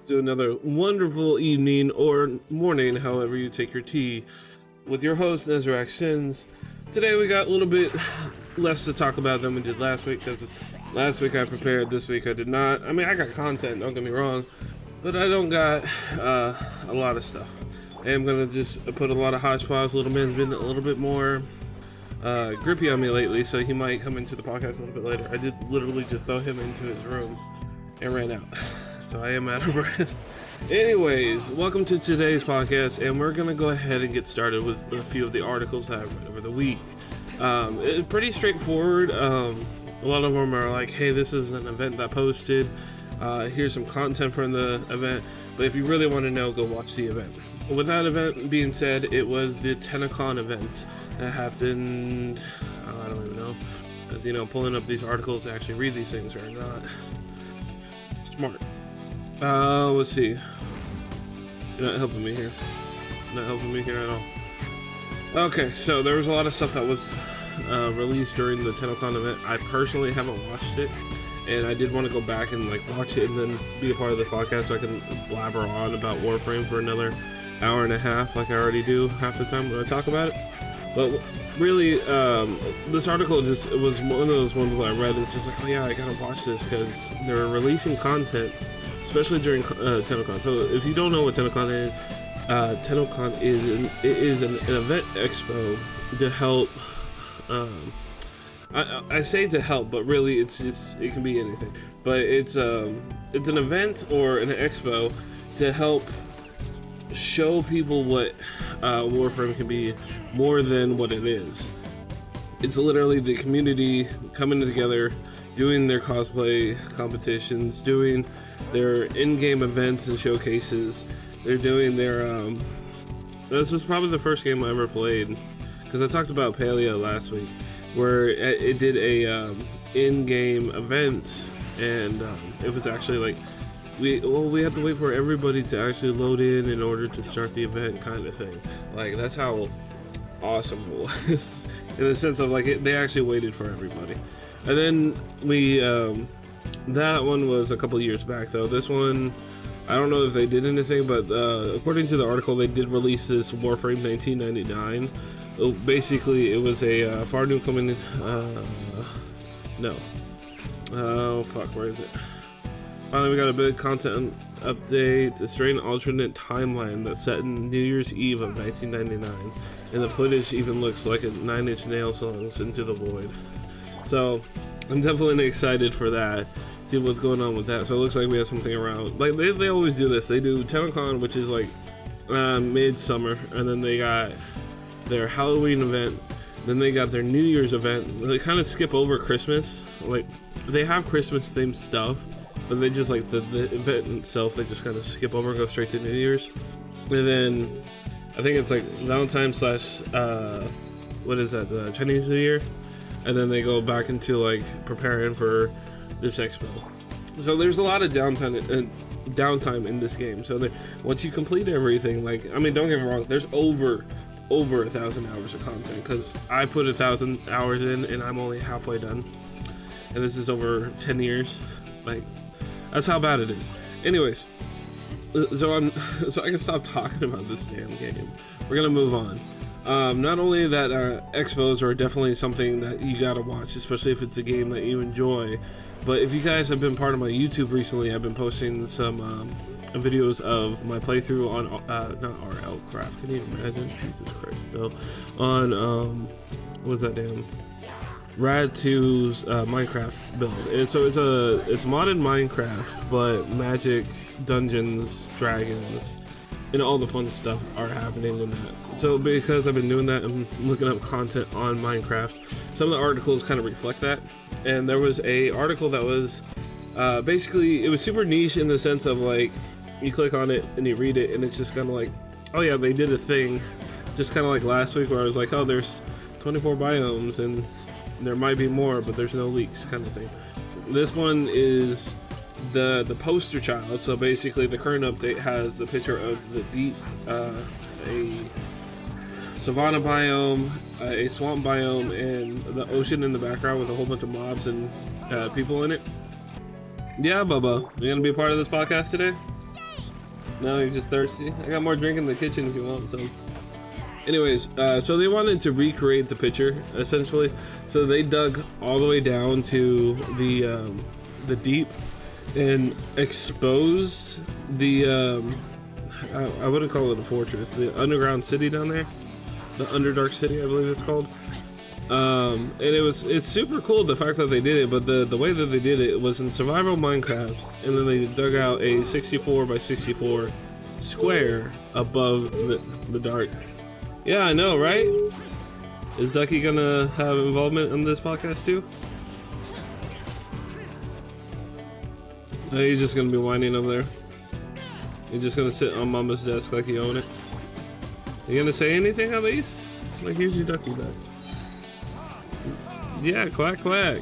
to another wonderful evening or morning, however you take your tea, with your host nezarecsins. Today we got a little bit less to talk about than we did last week, because last week I prepared, this week I did not. I mean, I got content, don't get me wrong, but I don't got a lot of stuff. I am gonna just put a lot of hodgepodge. Little man's been a little bit more grippy on me lately, so he might come into the podcast a little bit later. I did literally just throw him into his room and ran out. So I am out of breath. Anyways, welcome to today's podcast, and we're gonna go ahead and get started with a few of the articles that I've read over the week. It's pretty straightforward. A lot of them are like, hey, this is an event that posted. Here's some content from the event. But if you really want to know, go watch the event. With that event being said, it was the Tennocon event that happened. I don't even know. You know, pulling up these articles to actually read these things are not smart. Let's see. You're not helping me here. Not helping me here at all. Okay, so there was a lot of stuff that was released during the Tennocon event. I personally haven't watched it, and I did want to go back and like watch it and then be a part of the podcast so I can blabber on about Warframe for another hour and a half, like I already do half the time when I talk about it. But really, this article just was one of those ones that I read. It's just like, oh yeah, I gotta watch this because they're releasing content, especially during Tennocon. So if you don't know what Tennocon is an event expo to help. I say to help, but really it can be anything. But it's an event or an expo to help show people what Warframe can be more than what it is. It's literally the community coming together, doing their cosplay competitions, doing their in-game events and showcases. They're doing their this was probably the first game I ever played, because I talked about Paleo last week, where it did a in-game event, and it was actually like we have to wait for everybody to actually load in order to start the event, kind of thing. Like, that's how awesome it was in the sense of like they actually waited for everybody. And then we that one was a couple years back though. This one, I don't know if they did anything, but according to the article, they did release this Warframe 1999. Basically, it was a far new coming. No. Oh fuck, where is it? Finally, we got a big content update. A strange alternate timeline that's set in New Year's Eve of 1999, and the footage even looks like a Nine Inch Nails songs Into the Void. So, I'm definitely excited for that. See what's going on with that. So it looks like we have something around. Like they always do this. They do Tennocon, which is like midsummer, and then they got their Halloween event. Then they got their New Year's event. They kind of skip over Christmas. Like, they have Christmas themed stuff, but they just like the event itself, they just kind of skip over and go straight to New Year's. And then I think it's like Valentine's slash what is that, Chinese New Year, and then they go back into like preparing for this expo. So there's a lot of downtime in this game. So once you complete everything, like, I mean, don't get me wrong, there's over 1,000 hours of content, because I put 1,000 hours in and I'm only halfway done, and this is over 10 years. Like, that's how bad it is. Anyways, so I can stop talking about this damn game. We're gonna move on. Not only that, expos are definitely something that you gotta watch, especially if it's a game that you enjoy. But if you guys have been part of my YouTube recently, I've been posting some videos of my playthrough on not RL Craft. Can you imagine? Jesus Christ, no. On what was that damn? Rad2's Minecraft build. And so it's modded Minecraft, but magic, dungeons, dragons, and all the fun stuff are happening in that. So because I've been doing that, I'm looking up content on Minecraft. Some of the articles kind of reflect that. And there was a article that was basically, it was super niche in the sense of like, you click on it and you read it, and it's just kind of like, oh yeah, they did a thing, just kind of like last week where I was like, oh, there's 24 biomes and there might be more, but there's no leaks, kind of thing. This one is the poster child. So basically the current update has the picture of the deep, a savanna biome, a swamp biome, and the ocean in the background with a whole bunch of mobs and people in it. Yeah, Bubba, you gonna be a part of this podcast today? No, you're just thirsty. I got more drink in the kitchen if you want some. Anyways, so they wanted to recreate the picture essentially. So they dug all the way down to the deep and expose the I wouldn't call it a fortress, the underground city down there, the Underdark City, I believe it's called. And it's super cool the fact that they did it, but the way that they did it was in survival Minecraft, and then they dug out a 64 by 64 square above the dark. Yeah, I know, right? Is Ducky gonna have involvement in this podcast too? Or are you just gonna be whining over there? You're just gonna sit on Mama's desk like you own it? You gonna say anything at least? Like, here's your Ducky back. Yeah, quack quack.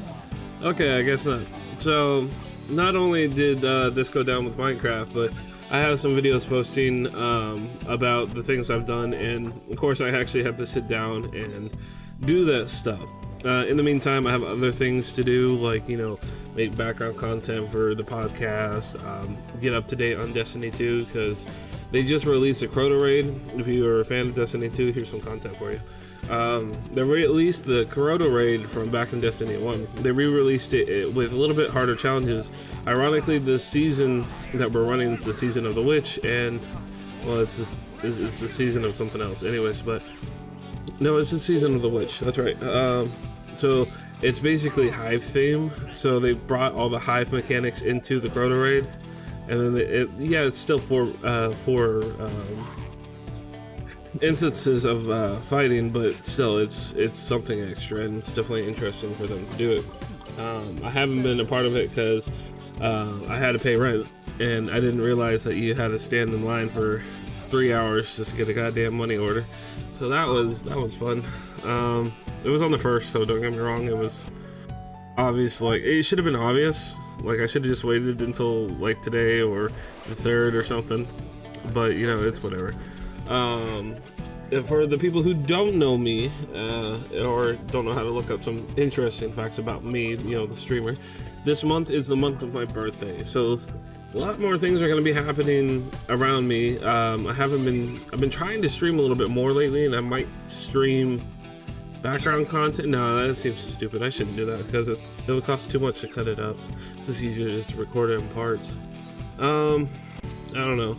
Okay, I guess not. So, not only did this go down with Minecraft, but I have some videos posting about the things I've done, and of course I actually had to sit down and do that stuff. In the meantime, I have other things to do, like, you know, make background content for the podcast, get up to date on Destiny 2, because they just released a Crota raid. If you are a fan of Destiny 2, here's some content for you. They released the Crota raid from back in Destiny 1. They re-released it with a little bit harder challenges. Ironically, this season that we're running is the season of the witch, and well, it's the season of something else. Anyways, but no, it's the season of the witch. That's right. So it's basically Hive theme. So they brought all the Hive mechanics into the Crota raid, and then it's still four instances of fighting, but still it's something extra, and it's definitely interesting for them to do it. I haven't been a part of it because I had to pay rent, and I didn't realize that you had to stand in line for 3 hours just to get a goddamn money order. So that was fun. It was on the 1st, so don't get me wrong, it was obvious. Like, it should have been obvious. Like, I should have just waited until like today or the 3rd or something, but you know, it's whatever. For the people who don't know me, or don't know how to look up some interesting facts about me, you know, the streamer, this month is the month of my birthday, so a lot more things are going to be happening around me. I've been trying to stream a little bit more lately, and I might stream background content. No, that seems stupid. I shouldn't do that because it would cost too much to cut it up. It's just easier to just record it in parts. I don't know.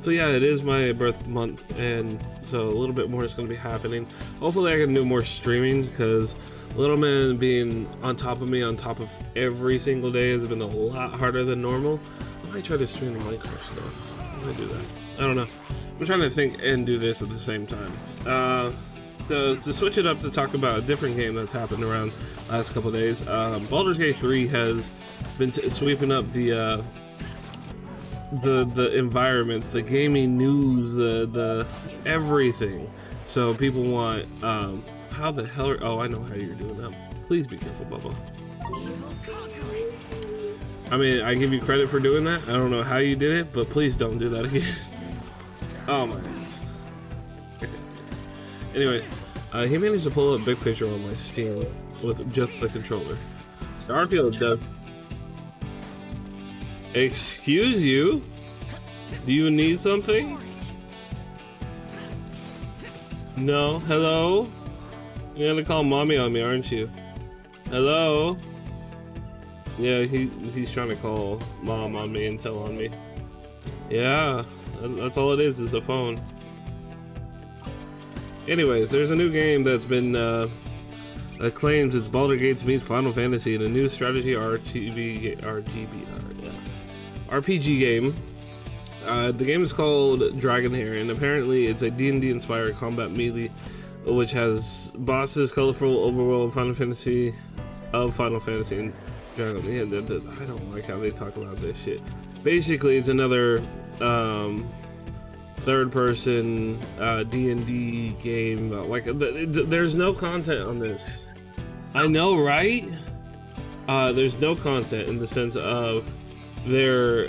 So yeah, it is my birth month, and so a little bit more is going to be happening. Hopefully I can do more streaming, because Little Man being on top of me on top of every single day has been a lot harder than normal. I might try to stream the Minecraft stuff. I might do that. I don't know. I'm trying to think and do this at the same time. So to switch it up, to talk about a different game that's happened around the last couple of days, Baldur's Gate 3 has been sweeping up the environments, the gaming news, the everything. So people want, how the hell oh, I know how you're doing that. Please be careful, Bubba. I mean, I give you credit for doing that. I don't know how you did it, but please don't do that again. Oh my gosh. Okay. Anyways, he managed to pull up a big picture on my Steam with just the controller. Starfield does. Excuse you? Do you need something? No? Hello? You're gonna call mommy on me, aren't you? Hello? Yeah, he's trying to call mom on me and tell on me. Yeah, that's all it is a phone. Anyways, there's a new game that's been that claims it's Baldur's Gate meets Final Fantasy in a new strategy RPG game. The game is called Dragon Hair, and apparently it's a D&D inspired combat melee, which has bosses, colorful overworld of Final Fantasy and Dragon. Yeah, I don't like how they talk about this shit. Basically, it's another third-person D&D game. Like, there's no content on this. I know, right? There's no content in the sense of there's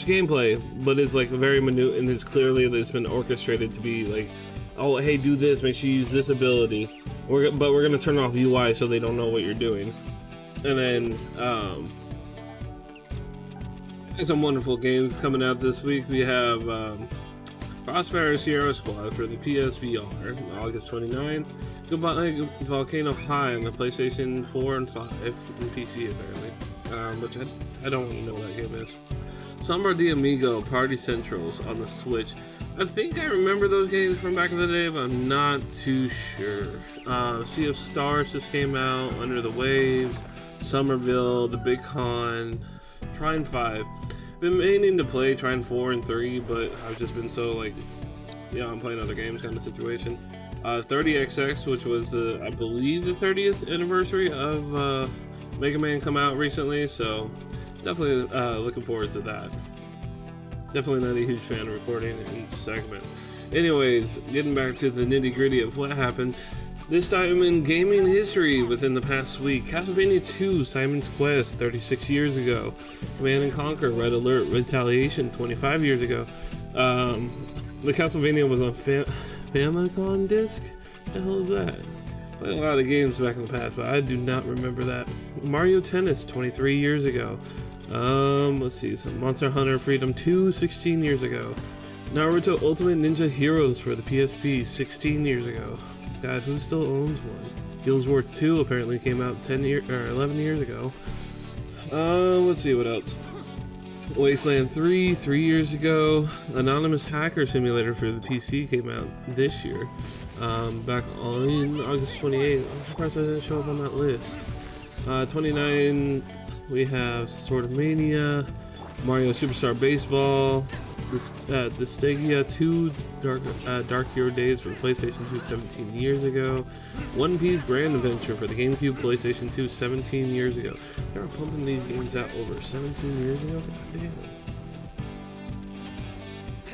gameplay, but it's like very minute, and it's clearly it's been orchestrated to be like, oh, hey, do this, make sure you use this ability. But we're gonna turn off UI so they don't know what you're doing. And then Some wonderful games coming out this week. We have Crossfire Sierra Squad for the PSVR, August 29th. Goodbye Volcano High on the PlayStation 4 and 5 and PC apparently, which I don't want to know what that game is. Sombra de Amigo Party Centrals on the Switch. I think I remember those games from back in the day, but I'm not too sure. Sea of Stars just came out, Under the Waves, Somerville, The Big Con, Trine 5. Been meaning to play Trine 4 and 3, but I've just been so like, yeah, I'm playing other games kind of situation. 30XX, which was I believe the 30th anniversary of Mega Man come out recently, so definitely looking forward to that. Definitely not a huge fan of recording in segments. Anyways, getting back to the nitty gritty of what happened. This time in gaming history within the past week, Castlevania 2, Simon's Quest, 36 years ago. Command & Conquer, Red Alert, Retaliation, 25 years ago. The Castlevania was on Famicom disc? What the hell is that? Played a lot of games back in the past, but I do not remember that. Mario Tennis, 23 years ago. Let's see, some Monster Hunter Freedom 2, 16 years ago. Naruto Ultimate Ninja Heroes for the PSP, 16 years ago. God, who still owns one? Guild Wars 2 apparently came out 11 years ago. Let's see what else. Wasteland 3, 3 years ago. Anonymous Hacker Simulator for the PC came out this year. Back on August 28th. I'm surprised that didn't show up on that list. 29, we have Sword of Mania, Mario Superstar Baseball, Dystagia 2, Dark Hero Days for the PlayStation 2 17 years ago. One Piece Grand Adventure for the GameCube, PlayStation 2 17 years ago. They were pumping these games out over 17 years ago? God damn.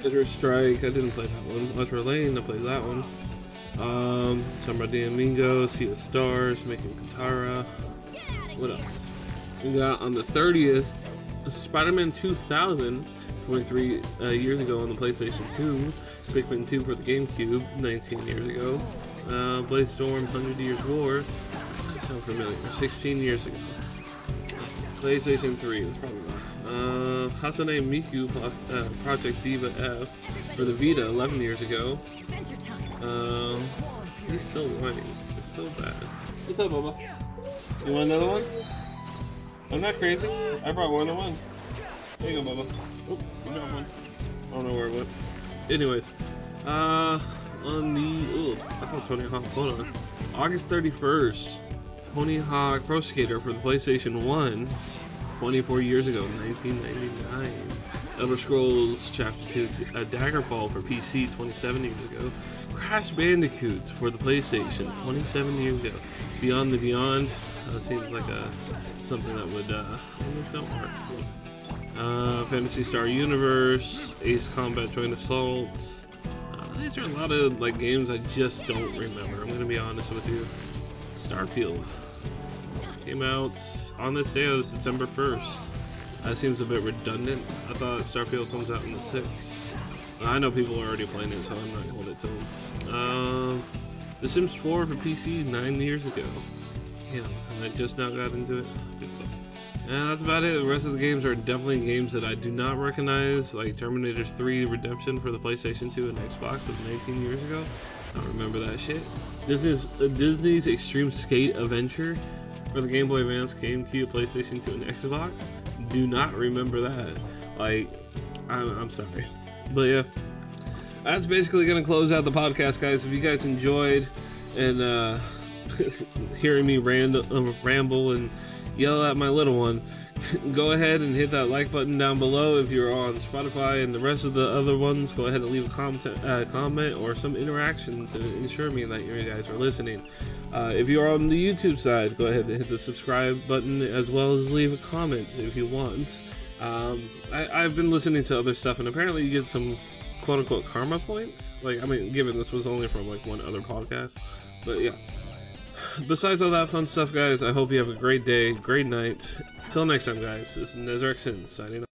Azure Strike, I didn't play that one. Ultra Lane, I played that one. Sombra de Amigo, Sea of Stars, Making Katara. What else? We got on the 30th, Spider-Man 2000. 23 years ago on the PlayStation 2, Pikmin 2 for the GameCube, 19 years ago, Blaze Storm, 100 Years War, sound familiar, 16 years ago, PlayStation 3, that's probably not, Hasane Miku, Project Diva F for the Vita, 11 years ago, he's still whining, it's so bad. What's up, Bubba? You want another one? I'm not crazy, I brought one on one. There you go, Bubba. Oh, you got one. I don't know where it went. Anyways, on the, that's not Tony Hawk, hold on. August 31st, Tony Hawk Pro Skater for the PlayStation 1, 24 years ago, 1999. Elder Scrolls Chapter 2, Daggerfall for PC, 27 years ago. Crash Bandicoot for the PlayStation, 27 years ago. Beyond the Beyond, that seems like something that would, Phantasy Star Universe, Ace Combat Joint Assaults. These are a lot of like games I just don't remember. I'm gonna be honest with you. Starfield came out on this day of September 1st. That seems a bit redundant. I thought Starfield comes out on the 6th. I know people are already playing it, so I'm not gonna hold it to them. The Sims 4 for PC 9 years ago. Yeah, and I just now got into it. Good stuff. And that's about it. The rest of the games are definitely games that I do not recognize, like Terminator 3 Redemption for the PlayStation 2 and Xbox of 19 years ago. I don't remember that shit. Disney's Extreme Skate Adventure for the Game Boy Advance, GameCube, PlayStation 2, and Xbox. Do not remember that. Like, I'm sorry. But yeah, that's basically going to close out the podcast, guys. If you guys enjoyed and hearing me ramble and yell at my little one, go ahead and hit that like button down below. If you're on Spotify and the rest of the other ones, go ahead and leave a comment or some interaction to ensure me that you guys are listening. If you're on the YouTube side, go ahead and hit the subscribe button as well as leave a comment if you want. I've been listening to other stuff and apparently you get some quote-unquote karma points. Like, I mean, given this was only from like one other podcast, but yeah. Besides all that fun stuff, guys, I hope you have a great day, great night. Till next time, guys, this is Nezarecsins signing off.